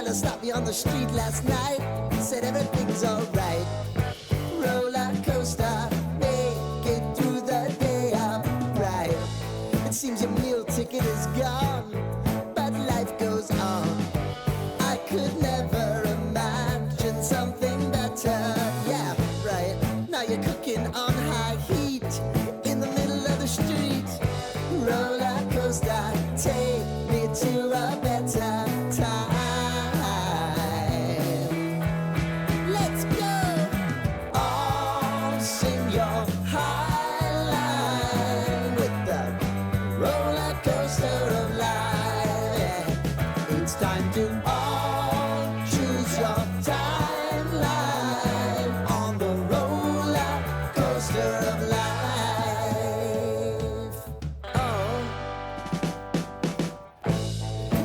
to stop me on the street last night. Said everything's alright. Roller coaster, make it through the day upright. It seems your meal ticket is gone, but life goes on. I could never imagine something better. Yeah, right. Now you're cooking on high heat in the middle of the street. Roller coaster, take me to a better time. Let's go. All sing your high line with the roller coaster of life. It's time to all choose your timeline on the roller coaster of life. Oh,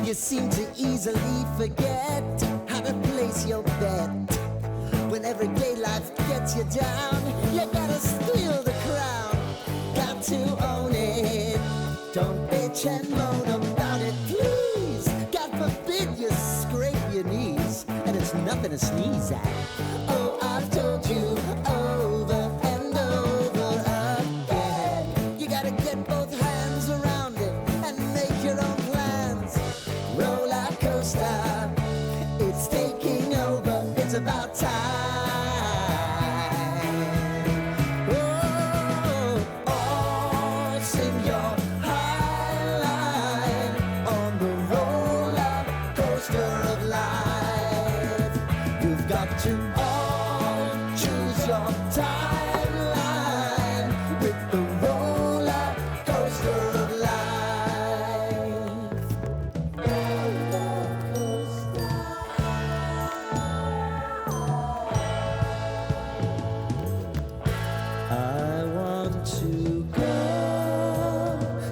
you seem to easily forget how to place your bet. When everyday life gets you down, you gotta steal the crown. Got to own it. Don't bitch and moan about it, please. God forbid you scrape your knees, and it's nothing to sneeze at. Oh, I've told you over and over again. You gotta get both hands around it and make your own plans. Roller coaster, it's taking over. It's about time. Oh, oh, sing your high line on the roller coaster of life. You've got to all choose your timeline with the roller coaster of life. Roller coaster. I want to go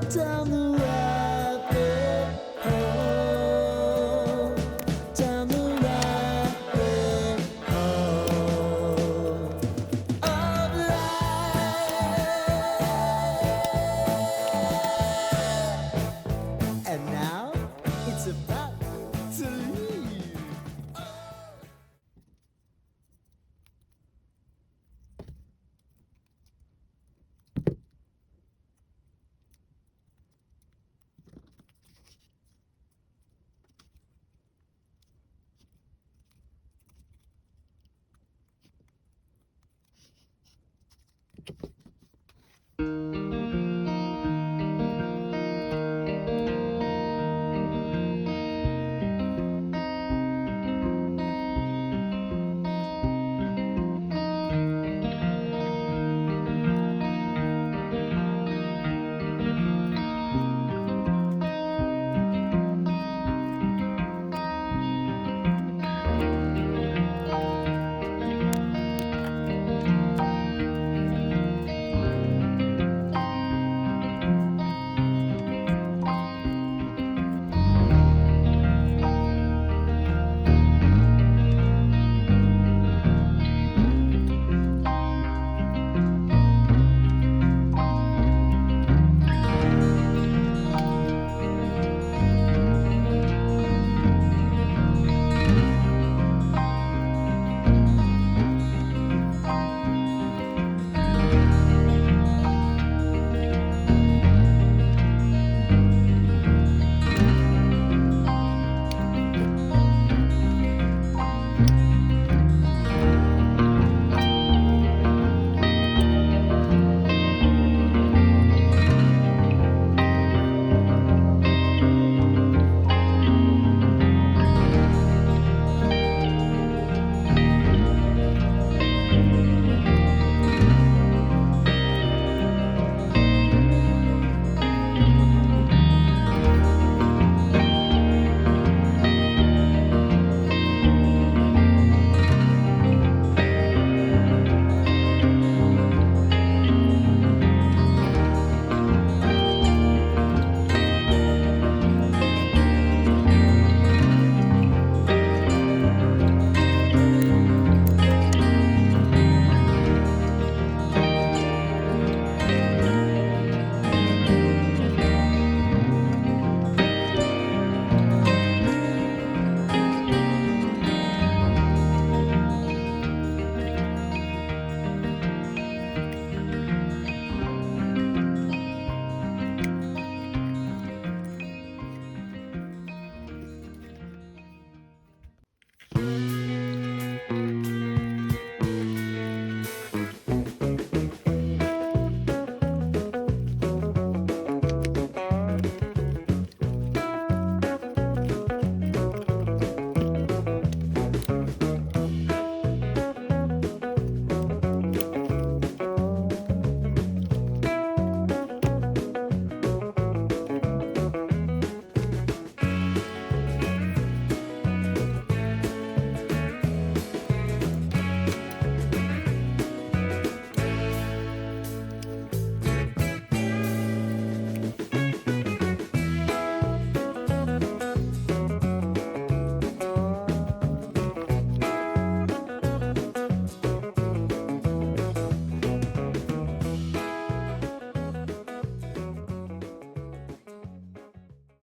down the rabbit hole, down the rabbit hole of life. And now it's about to leave. Oh.